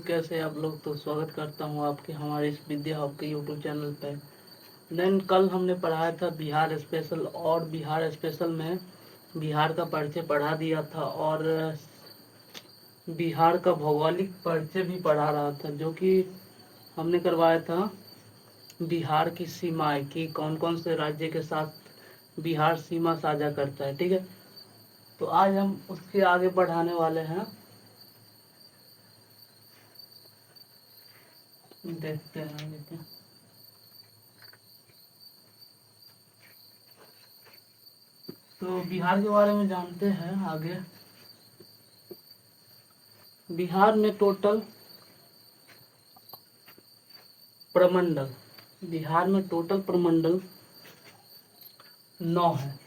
कैसे आप लोग। तो स्वागत करता हूँ आपके हमारे इस विद्या हब के यूट्यूब चैनल पर। देन कल हमने पढ़ाया था बिहार स्पेशल, और बिहार स्पेशल में बिहार का परिचय पढ़ा दिया था, और बिहार का भौगोलिक परिचय भी पढ़ा रहा था, जो कि हमने करवाया था बिहार की सीमाएं कि कौन कौन से राज्य के साथ बिहार सीमा साझा करता है। ठीक है, तो आज हम उसके आगे बढ़ाने वाले हैं। देखते हैं। तो बिहार के बारे में जानते हैं आगे। बिहार में टोटल प्रमंडल, बिहार में टोटल प्रमंडल 9 है।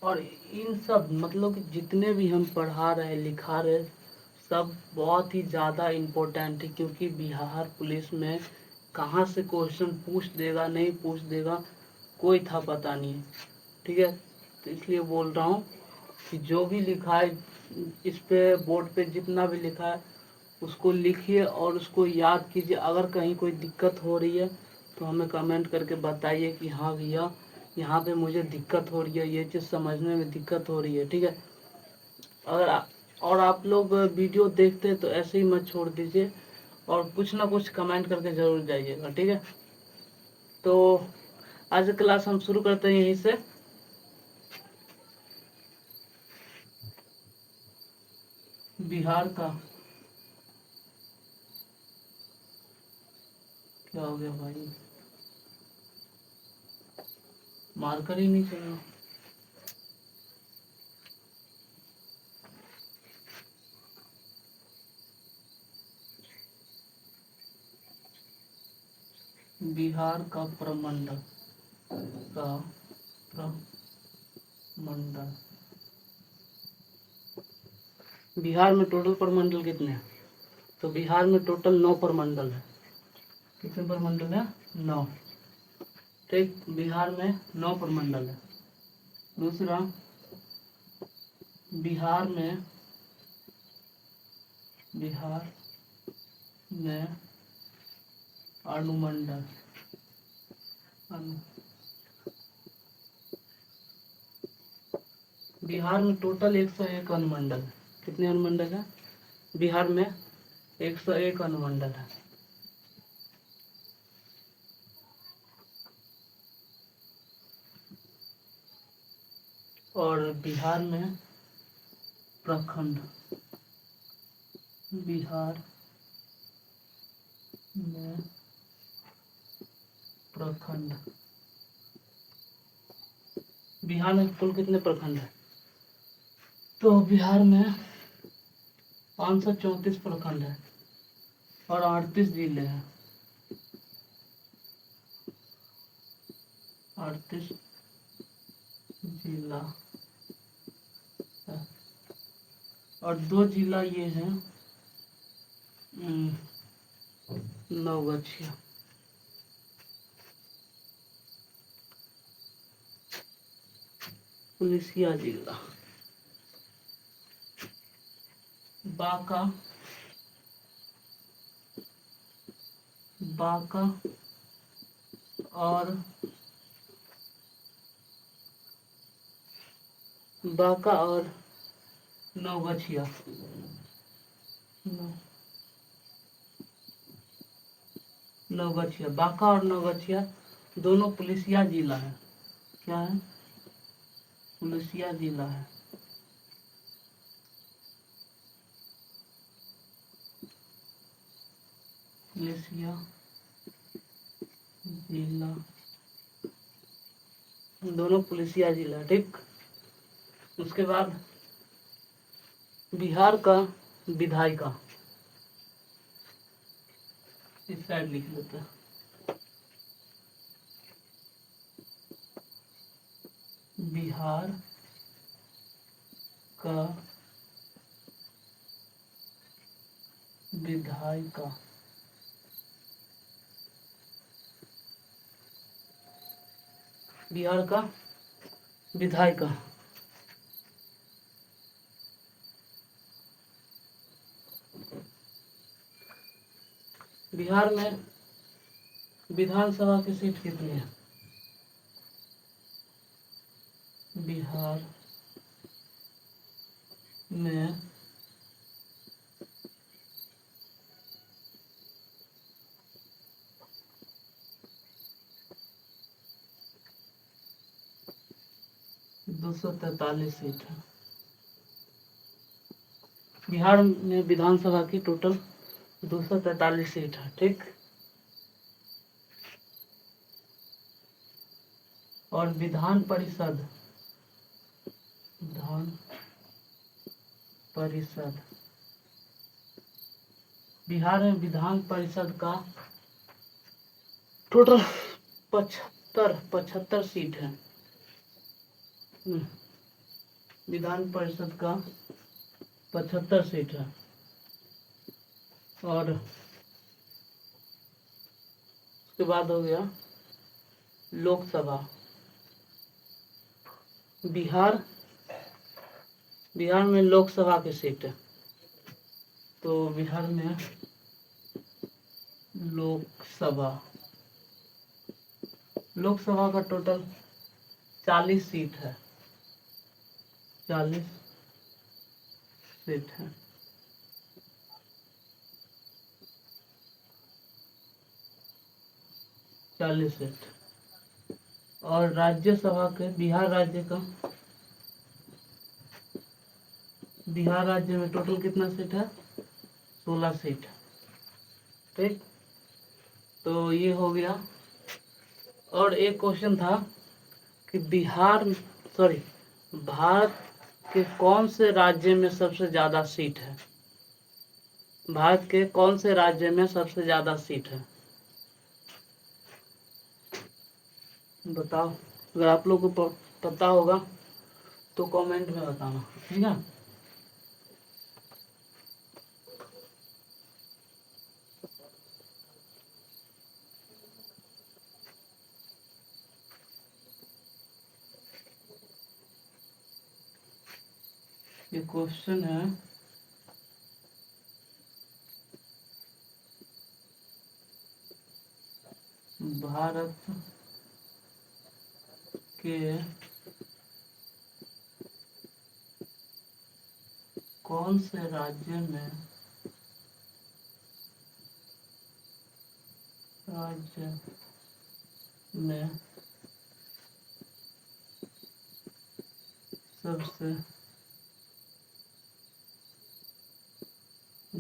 और इन सब मतलब कि जितने भी हम पढ़ा रहे लिखा रहे सब बहुत ही ज़्यादा इम्पोर्टेंट है, क्योंकि बिहार पुलिस में कहाँ से क्वेश्चन पूछ देगा नहीं पूछ देगा कोई था पता नहीं है। ठीक है, तो इसलिए बोल रहा हूँ कि जो भी लिखा है इस पे बोर्ड पे जितना भी लिखा है उसको लिखिए और उसको याद कीजिए। अगर कहीं कोई दिक्कत हो रही है तो हमें कमेंट करके बताइए कि हाँ भैया यहाँ पे मुझे दिक्कत हो रही है, ये चीज़ समझने में दिक्कत हो रही है। ठीक है, और आप लोग वीडियो देखते हैं तो ऐसे ही मत छोड़ दीजिए और कुछ ना कुछ कमेंट करके ज़रूर जाइएगा। ठीक है, तो आज क्लास हम शुरू करते हैं यहीं से। बिहार का क्या हो गया भाई, मार्कर ही नहीं चल। बिहार का प्रमंडल का प्रमंडल, बिहार में टोटल प्रमंडल कितने हैं? तो बिहार में टोटल 9 प्रमंडल है। कितने प्रमंडल है? 9। ठीक, बिहार में 9 प्रमंडल है। दूसरा, बिहार में अनुमंडल बिहार में टोटल 101 अनुमंडल है। कितने अनुमंडल है? बिहार में 101 अनुमंडल है। और बिहार में प्रखंड, बिहार में प्रखंड, बिहार में कुल कितने प्रखंड है? तो बिहार में 534 प्रखंड है और 38 जिले हैं। 38 जिला है। और 2 जिला ये हैं नवगछिया, पुलिसिया जिला, बांका, और नवगछिया, बांका और नवगछिया दोनों पुलिसिया जिला है। क्या है? पुलिसिया जिला है। पुलिसिया जिला, दोनों पुलिसिया जिला। ठीक, उसके बाद बिहार का विधायिका, इस साइड लिख लेते हैं। बिहार का विधायिका, बिहार का विधायिका बिहार में विधानसभा की सीट कितनी है? बिहार में 243 सीट है। बिहार में विधानसभा की टोटल 243 सीट है, ठीक। और विधान परिषद बिहार में विधान परिषद का टोटल 75 सीट है। विधान परिषद का 75 सीट है। और उसके बाद हो गया लोकसभा। बिहार में लोकसभा की सीट है, तो बिहार में लोकसभा का टोटल 40 सीट है। 40 सीट है। और राज्यसभा के बिहार राज्य में टोटल कितना सीट है? 16 सीट, ठीक। तो ये हो गया। और एक क्वेश्चन था कि भारत के कौन से राज्य में सबसे ज्यादा सीट है? भारत के कौन से राज्य में सबसे ज्यादा सीट है? बताओ। अगर आप लोगों को पता होगा तो कमेंट में बताना, ठीक है। ये क्वेश्चन है भारत के कौन से राज्य में सबसे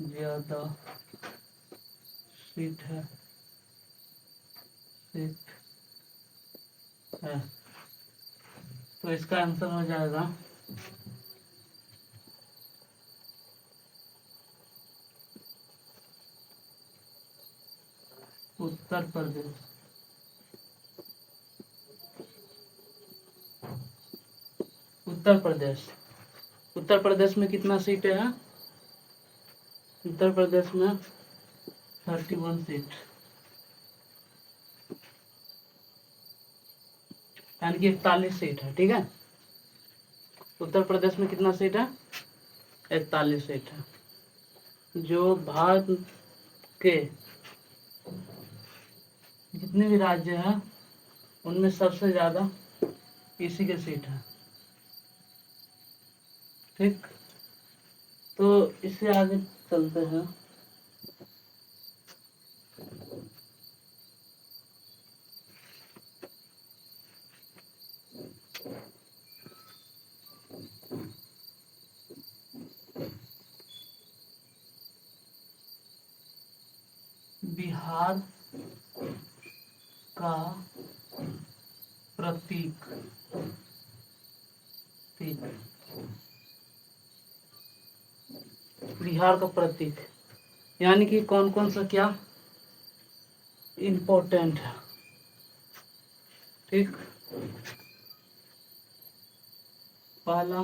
ज्यादा सीट है तो इसका आंसर हो जाएगा उत्तर प्रदेश। उत्तर प्रदेश में कितना सीटें हैं? उत्तर प्रदेश में 31 सीट, यानी कि 41 सीट है, ठीक है। उत्तर प्रदेश में कितना सीट है? 41 सीट है, जो भारत के जितने भी राज्य हैं उनमें सबसे ज्यादा इसी के सीट है, ठीक। तो इससे आगे चलते हैं। बिहार का प्रतीक यानी कि कौन कौन सा क्या इम्पोर्टेंट है, ठीक। पहला,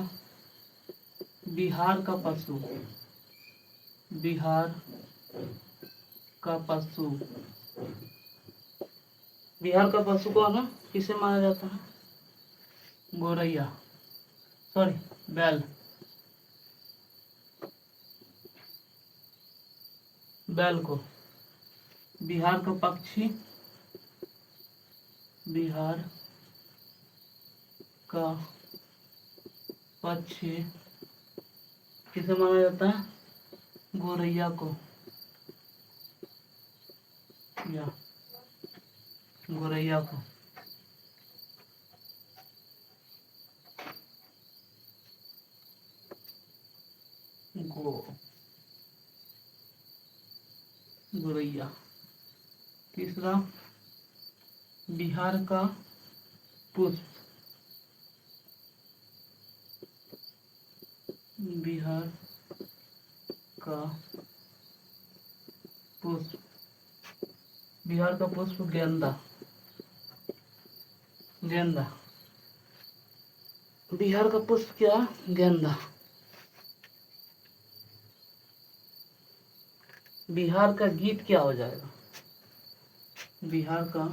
बिहार का पशु बिहार का पशु कौन है? किसे माना जाता है? गौरैया, बैल को। बिहार का पक्षी, बिहार का पक्षी किसे माना जाता है? गोरैया को, या गोरैया को। गोरैया। तीसरा, बिहार का पुष्प, बिहार का पुष्प, बिहार का पुष्प गेंदा, गेंदा। बिहार का पुष्प क्या? गेंदा। बिहार का गीत क्या हो जाएगा? बिहार का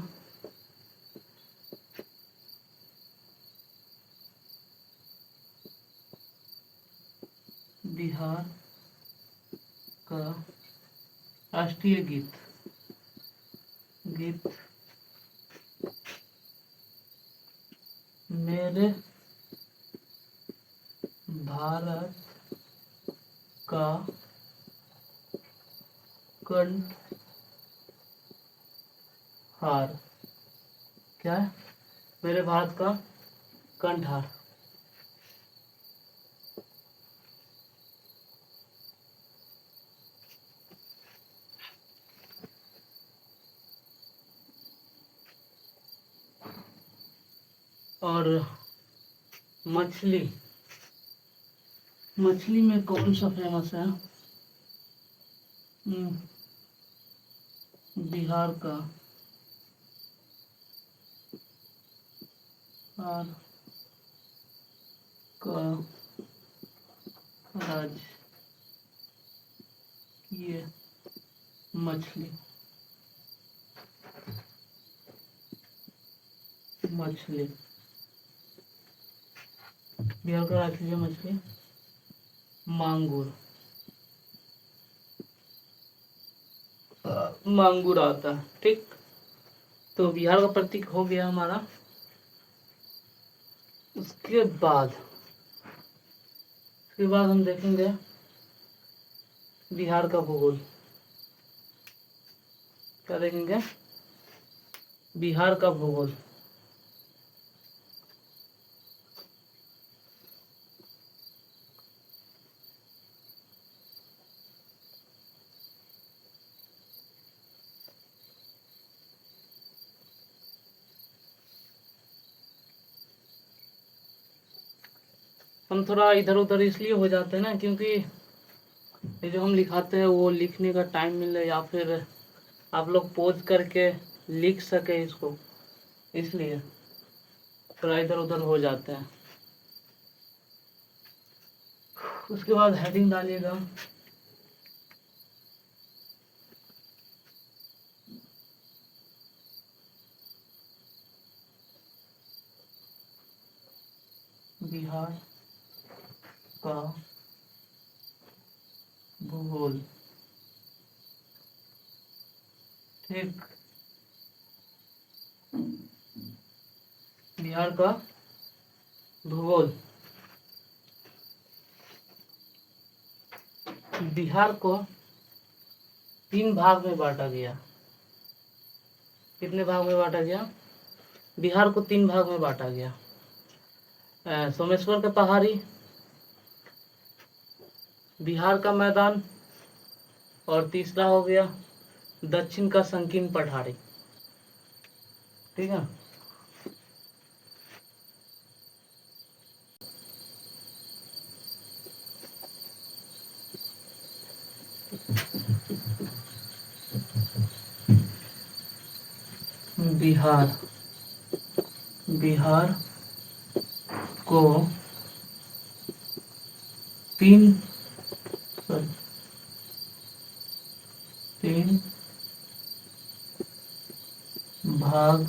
बिहार का राष्ट्रीय गीत, गीत मेरे भारत का कंठहार। क्या है? मेरे भारत का कंठहार। और मछली, मछली में कौन सा फेमस है? बिहार का और का राजकीय मछली, मछली। बिहार का राजकीय मछली मांगुर, मांगुर आता है। ठीक, तो बिहार का प्रतीक हो गया हमारा। उसके बाद हम देखेंगे बिहार का भूगोल। क्या देखेंगे? बिहार का भूगोल। हम थोड़ा इधर उधर इसलिए हो जाते हैं ना, क्योंकि ये जो हम लिखाते हैं वो लिखने का टाइम मिले, या फिर आप लोग पोज करके लिख सके इसको, इसलिए थोड़ा इधर उधर हो जाते हैं। उसके बाद हेडिंग डालिएगा। बिहार का भूगोल। ठीक, बिहार का भूगोल। बिहार को 3 भाग में बांटा गया। कितने भाग में बांटा गया? बिहार को 3 भाग में बांटा गया। सोमेश्वर के पहाड़ी, बिहार का मैदान, और तीसरा हो गया दक्षिण का संकीर्ण पठारी। ठीक है। बिहार, बिहार को 3 भाग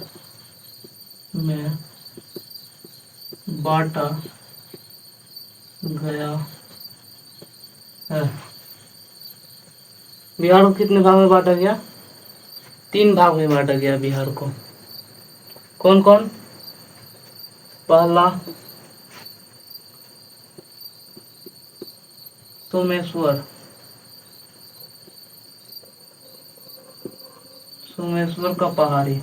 में बांटा गया है। बिहार को कितने भाग में बांटा गया? तीन भाग में बांटा गया बिहार को। कौन कौन? पहला सोमेश्वर, सोमेश्वर का पहाड़ी।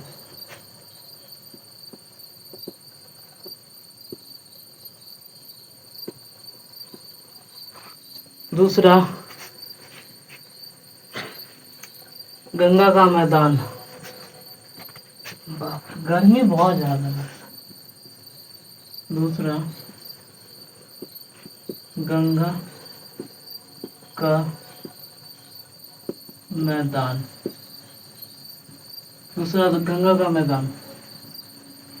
दूसरा गंगा का मैदान। गर्मी बहुत ज्यादा है। दूसरा गंगा का मैदान, दूसरा तो गंगा का मैदान।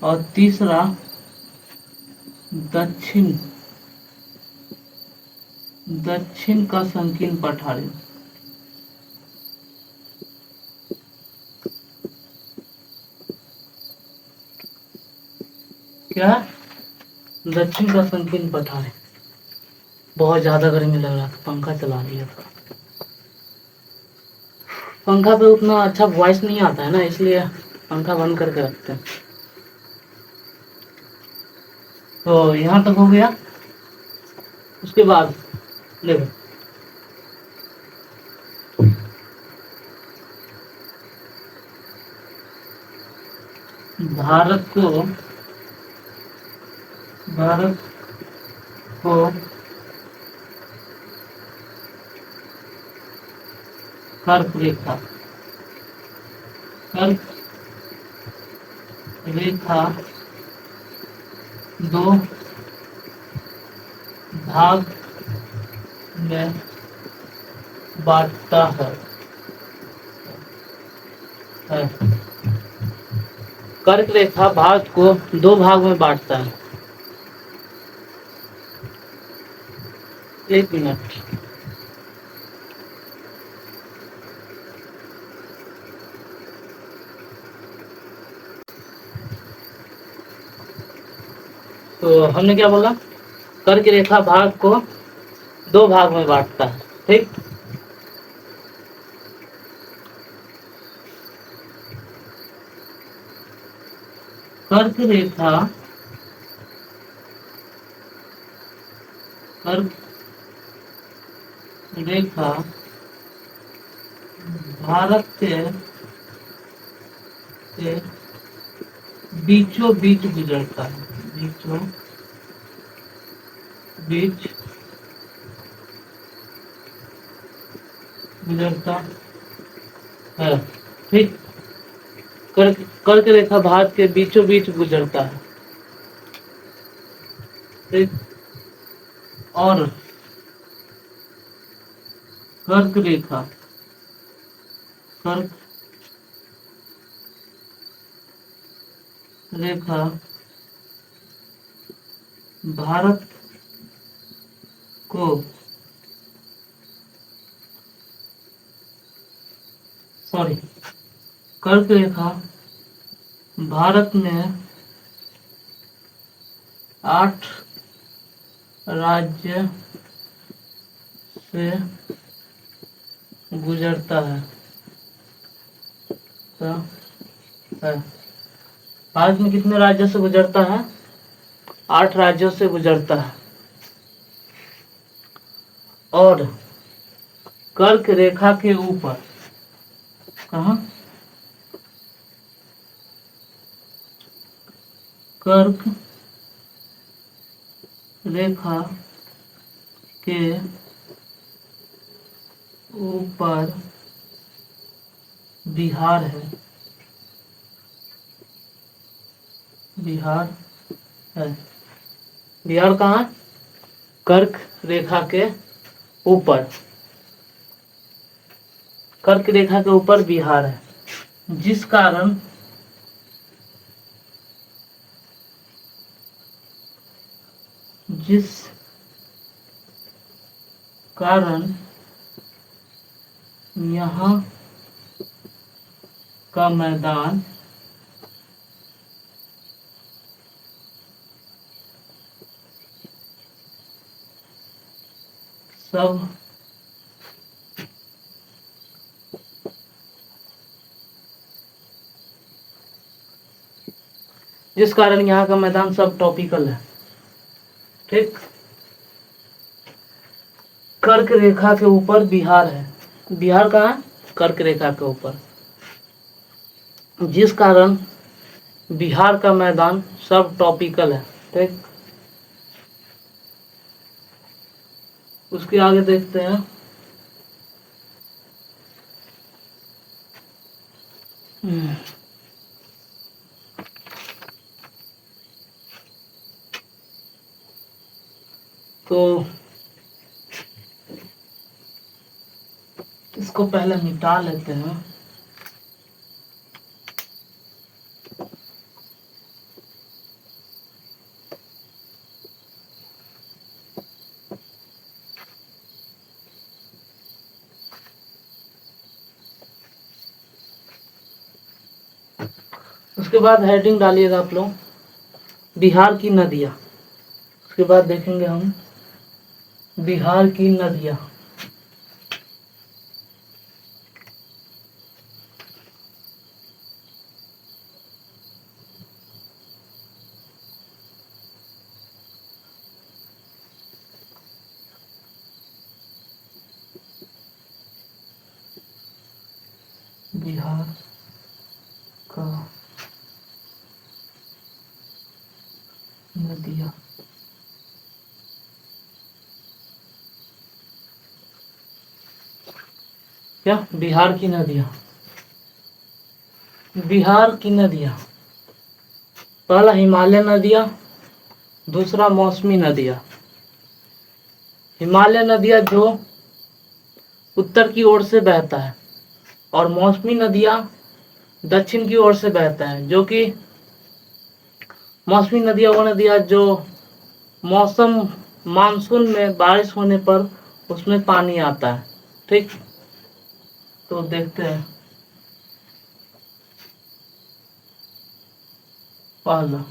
और तीसरा दक्षिण, दक्षिण का संकीर्ण पठारी। क्या? दक्षिण का संकीर्ण पठारी। बहुत ज्यादा गर्मी लग रहा था, पंखा चला लिया था। पंखा पे उतना अच्छा वॉइस नहीं आता है ना, इसलिए पंखा बंद करके रखते हैं। तो यहाँ तक हो गया। उसके बाद देखो, भारत को, भारत को कर्क रेखा, कर्क रेखा दो भाग में बांटता है। कर्क रेखा भारत को दो भाग में बांटता है। एक मिनट। तो हमने क्या बोला? कर्क रेखा भारत को दो भाग में बांटता है, ठीक। कर्क रेखा, कर्क रेखा भारत के बीचों बीच गुजरता है, बीचों बीच गुजरता है, ठीक। कर्क रेखा भारत के बीचों बीच गुजरता है, ठीक। और कर्क रेखा, कर्क रेखा भारत को सॉरी कर्क रेखा भारत में 8 राज्य से गुजरता है, तो है। भारत में कितने राज्यों से गुजरता है? 8 राज्यों से गुजरता है। और कर्क रेखा के ऊपर, कहाँ? कर्क रेखा के ऊपर बिहार है, बिहार है। बिहार कहाँ? कर्क रेखा के ऊपर, कर्क रेखा के ऊपर बिहार है, जिस कारण जिस कारण यहाँ का मैदान सब जिस कारण यहाँ का मैदान सब टॉपिकल है। ठीक, कर्क रेखा के ऊपर बिहार है। बिहार कहाँ है? कर्क रेखा के ऊपर, जिस कारण बिहार का मैदान सब टॉपिकल है। ठीक, उसके आगे देखते हैं। तो इसको पहले मिटा लेते हैं। उसके बाद हेडिंग डालिएगा आप लोग, बिहार की नदियाँ। उसके बाद देखेंगे हम बिहार की नदियाँ। बिहार का नदियाँ। क्या? बिहार की नदियाँ। बिहार की नदियाँ, पहला हिमालय नदियाँ, दूसरा मौसमी नदियाँ। हिमालय नदियाँ जो उत्तर की ओर से बहता है, और मौसमी नदियाँ दक्षिण की ओर से बहता है। जो कि मौसमी नदियाँ वो नदियाँ जो मौसम मानसून में बारिश होने पर उसमें पानी आता है। ठीक, तो देखते हैं। पहला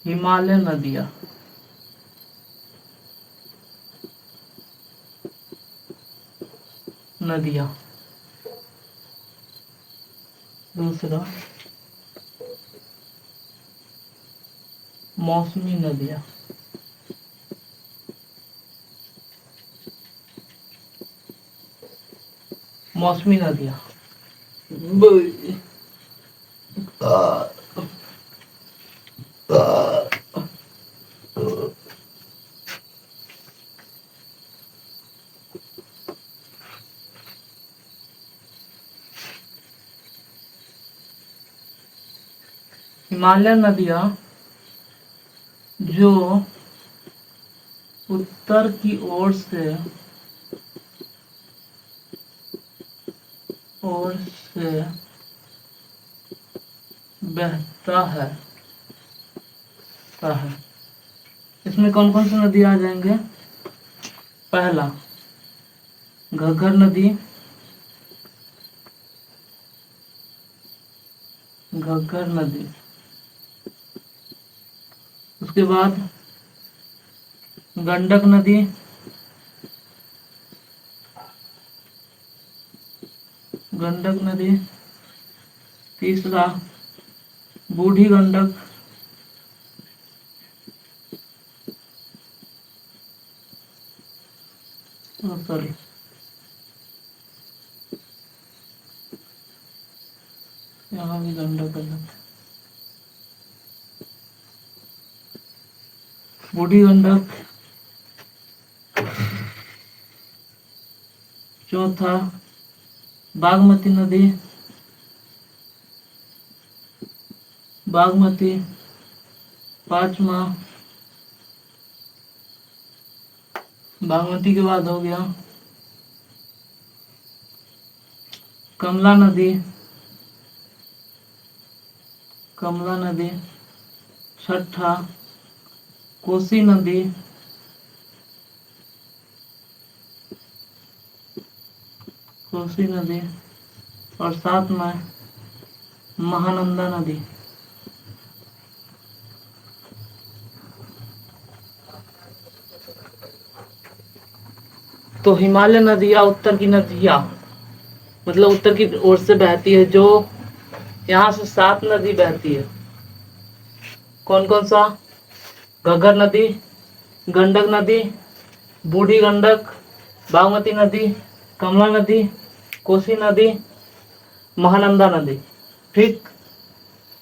हिमालय नदियाँ, दूसरा मौसमी नदियाँ। मौसमी नदियाँ हिमालय नदियाँ जो उत्तर की ओर से बहता है। इसमें कौन कौन सी नदी आ जाएंगे? पहला घग्गर नदी, घग्गर नदी। उसके बाद गंडक नदी, गंडक नदी। तीसरा बूढ़ी गंडक, सॉरी यहाँ भी गंडक गंडक, बूढ़ी गंडक। चौथा बागमती नदी, बागमती। पांचवा बागमती के बाद हो गया कमला नदी, कमला नदी। छठा कोसी नदी, कोसी नदी। और साथ में महानंदा नदी। तो हिमालय नदियाँ उत्तर की नदियाँ, मतलब उत्तर की ओर से बहती है। जो यहाँ से 7 नदी बहती है। कौन कौन सा? घग्गर नदी, गंडक नदी, बूढ़ी गंडक, बागमती नदी, कमला नदी, कोसी नदी, महानंदा नदी। ठीक,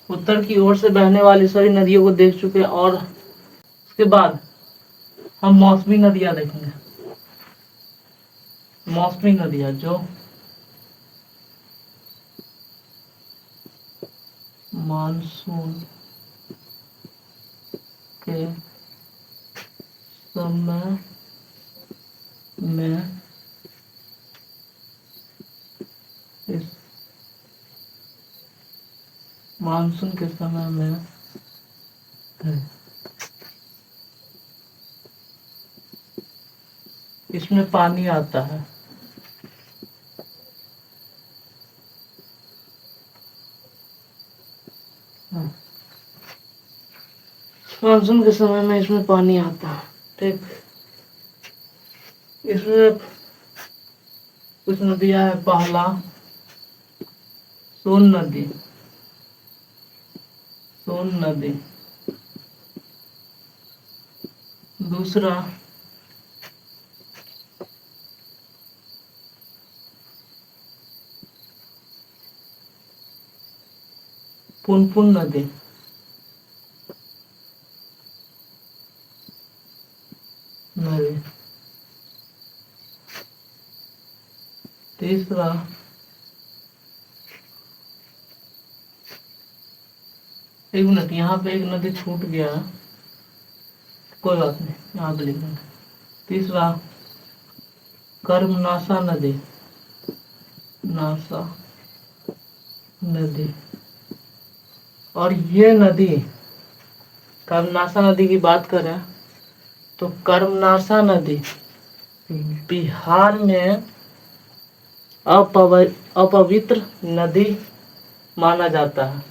उत्तर की ओर से बहने वाली सभी नदियों को देख चुके हैं। और उसके बाद हम मौसमी नदियां देखेंगे। मौसमी नदियां जो मानसून के समय में इस मानसून के समय में है। इसमें पानी आता है। मानसून के समय में इसमें पानी आता है। ठीक, इसमें कुछ नदियां है। पहला सोन नदी, सोन नदी। दूसरा पुनपुन नदी, नदी। तीसरा एक मिनट, यहाँ पे एक नदी छूट गया, कोई बात नहीं, यहाँ पे लिख देंगे। तीसरा कर्मनाशा नदी, नासा नदी। और ये नदी, कर्मनाशा नदी की बात करें तो कर्मनाशा नदी बिहार में अपवित्र नदी माना जाता है।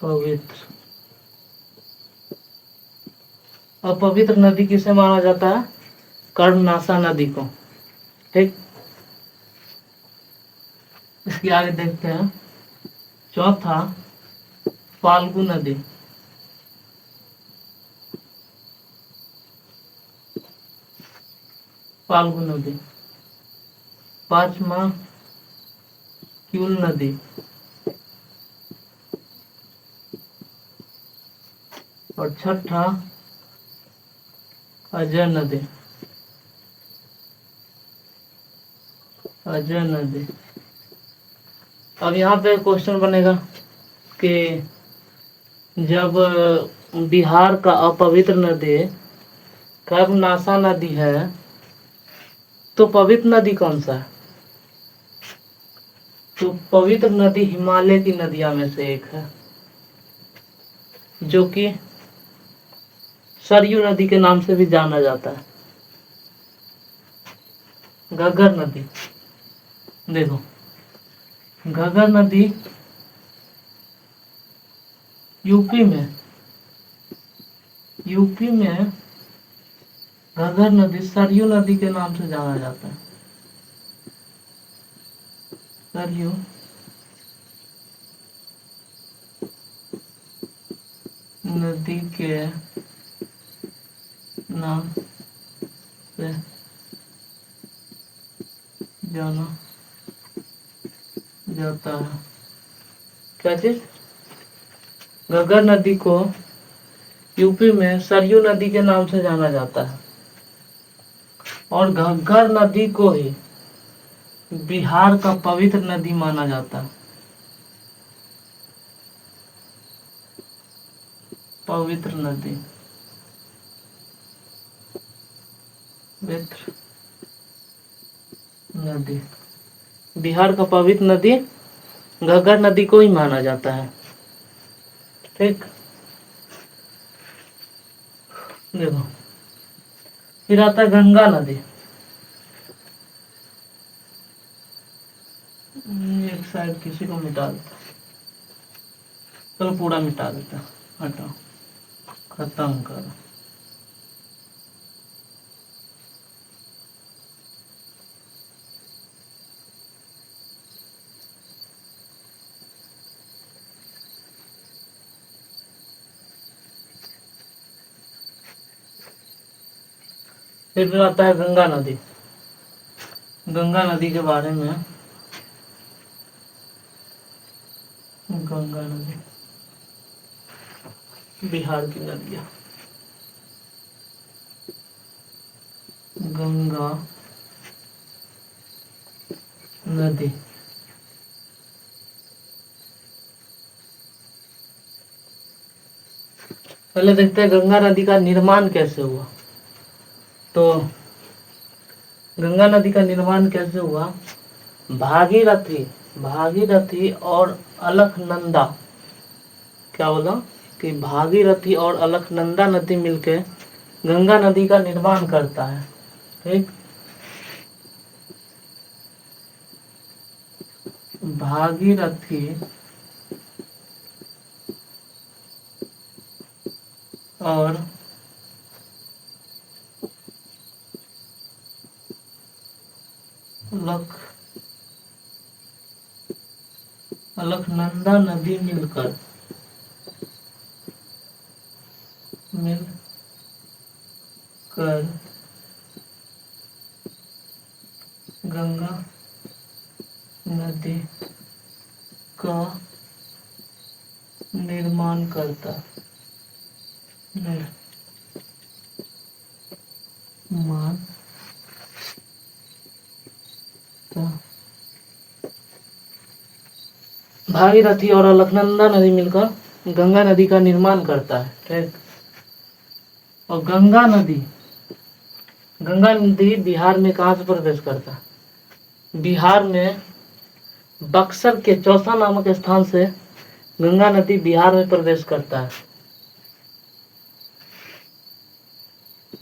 अपवित्र अपवित्र नदी किसे माना जाता है? कर्मनाशा नदी को। ठीक, इसके आगे देखते हैं। चौथा फाल्गु नदी, फाल्गु नदी। पांचवा क्यूल नदी, और छठा अजय नदी, अजय नदी। अब यहाँ पे क्वेश्चन बनेगा कि जब बिहार का अपवित्र नदी कर्मनाशा नदी है तो पवित्र नदी कौन सा है? तो पवित्र नदी हिमालय की नदियों में से एक है, जो कि सरयू नदी के नाम से भी जाना जाता है। घग्गर नदी, देखो घग्गर नदी यूपी में घग्गर नदी सरयू नदी के नाम से जाना जाता है। सरयू नदी के नाम से जाना जाता है। क्या चीज? घग्गर नदी को यूपी में सरयू नदी के नाम से जाना जाता है, और घग्गर नदी को ही बिहार का पवित्र नदी माना जाता है। पवित्र नदी, पवित्र नदी, बिहार का पवित्र नदी घग्गर नदी को ही माना जाता है। ठीक, देखो फिर आता है गंगा नदी। एक साइड किसी को मिटा देता, चलो पूरा मिटा देता, हटाओ, खत्म करो। फिर आता है गंगा नदी। गंगा नदी के बारे में, गंगा नदी बिहार की नदियाँ। गंगा नदी पहले देखते हैं गंगा नदी का निर्माण कैसे हुआ। तो गंगा नदी का निर्माण कैसे हुआ? भागीरथी भागीरथी और अलकनंदा, क्या बोला कि भागीरथी और अलकनंदा नदी मिलके गंगा नदी का निर्माण करता है। ठीक, भागीरथी और अलकनंदा नदी मिलकर गंगा नदी का निर्माण करता भागीरथी और अलकनंदा नदी मिलकर गंगा नदी का निर्माण करता है। ठीक, और गंगा नदी बिहार में कहाँ से प्रवेश करता है? बिहार में बक्सर के चौसा नामक स्थान से गंगा नदी बिहार में प्रवेश करता है।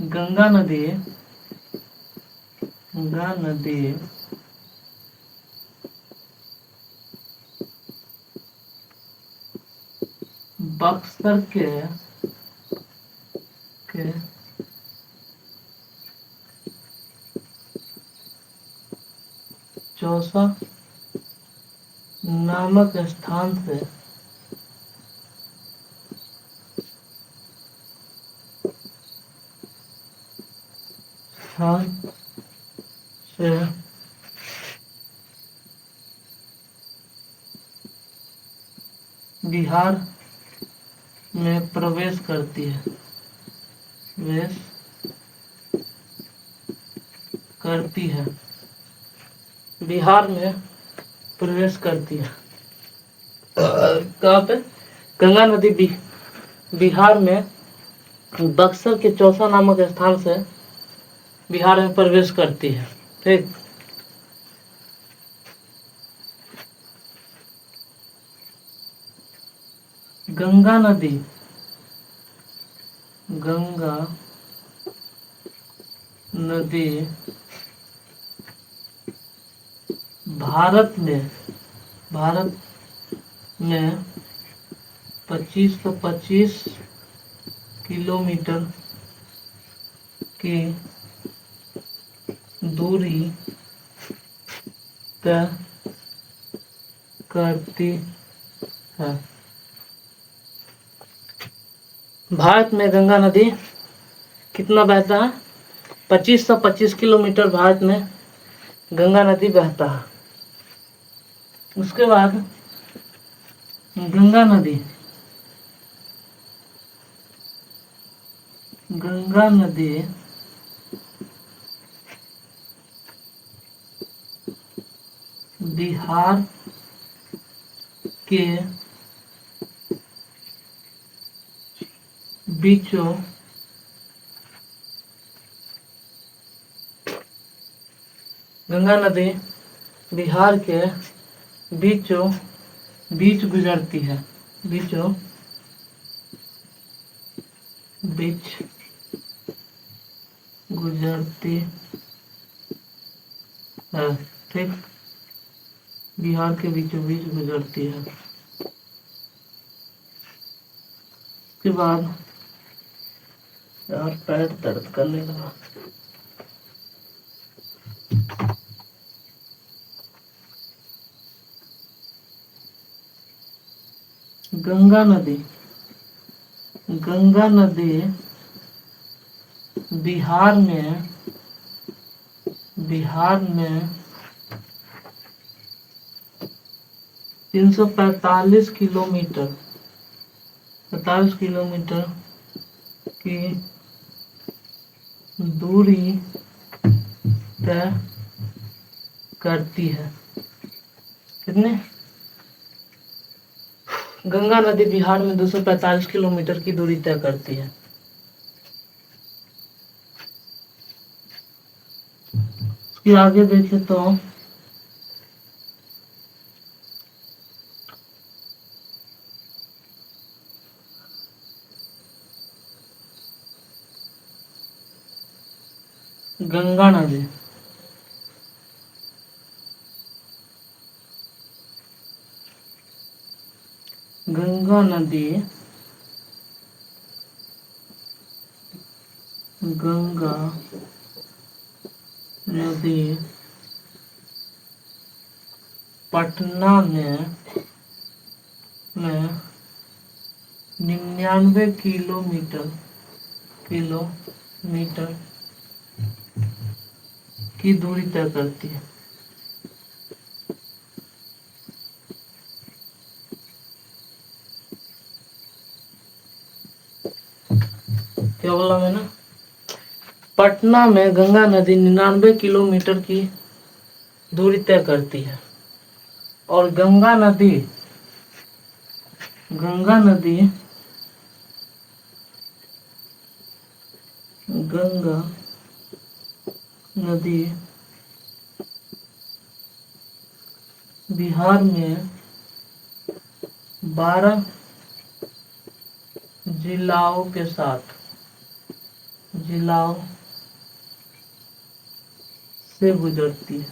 गंगा नदी बक्सर के चौसा नामक स्थान से बिहार में प्रवेश करती है। बिहार में प्रवेश करती है। कहाँ पे? गंगा नदी बिहार में बक्सर के चौसा नामक स्थान से बिहार में प्रवेश करती है। ठीक, गंगा नदी भारत में 2525 किलोमीटर की दूरी तय करती है। भारत में गंगा नदी कितना बहता है? 2525 किलोमीटर भारत में गंगा नदी बहता है। उसके बाद गंगा नदी बिहार के बीचों बीच गुजरती है। ठीक, बिहार के बीचों बीच गुजरती है। उसके बाद यार पैर दर्द करने लगा। गंगा नदी बिहार में बिहार में 345 किलोमीटर 45 किलोमीटर की दूरी तय करती है। कितने? गंगा नदी बिहार में 245 किलोमीटर की दूरी तय करती है। इसके आगे देखें तो गंगा नदी गंगा नदी गंगा नदी पटना में 99 किलोमीटर की दूरी तय करती है। क्या बोला मैंने? पटना में गंगा नदी 99 किलोमीटर की दूरी तय करती है और गंगा नदी गंगा नदी बिहार में 12 जिलाओं से गुजरती है।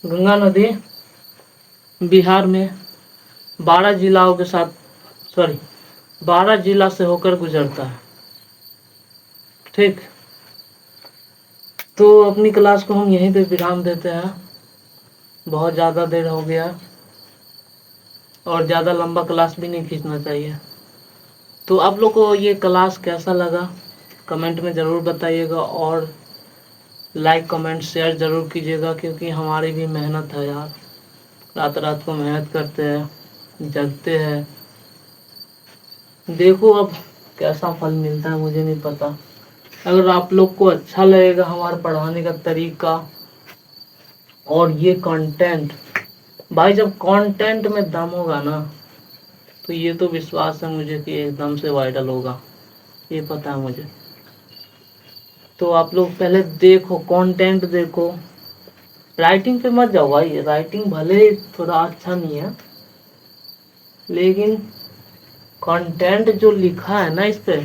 गंगा नदी बिहार में 12 जिलाओं के साथ 12 जिला से होकर गुजरता है। ठीक, तो अपनी क्लास को हम यहीं पे विराम देते हैं। बहुत ज़्यादा देर हो गया और ज़्यादा लंबा क्लास भी नहीं खींचना चाहिए। तो आप लोग को ये क्लास कैसा लगा कमेंट में ज़रूर बताइएगा और लाइक कमेंट शेयर ज़रूर कीजिएगा, क्योंकि हमारी भी मेहनत है यार। रात रात को मेहनत करते हैं, जगते हैं। देखो अब कैसा फल मिलता है मुझे नहीं पता। अगर आप लोग को अच्छा लगेगा हमारा पढ़ाने का तरीका और ये कंटेंट, भाई जब कंटेंट में दम होगा ना तो ये तो विश्वास है मुझे कि एकदम से वायरल होगा, ये पता है मुझे। तो आप लोग पहले देखो, कंटेंट देखो, राइटिंग पे मत जाओ भाई। राइटिंग भले थोड़ा अच्छा नहीं है, लेकिन कंटेंट जो लिखा है ना इस पे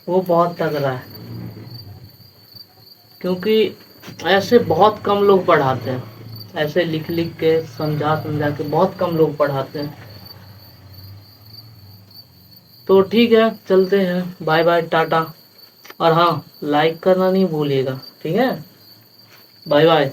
वो बहुत तगड़ा है, क्योंकि ऐसे बहुत कम लोग पढ़ाते हैं। ऐसे लिख लिख के समझा के बहुत कम लोग पढ़ाते हैं। तो ठीक है, चलते हैं, बाय बाय, टाटा। और हाँ, लाइक करना नहीं भूलिएगा, ठीक है? Bye bye.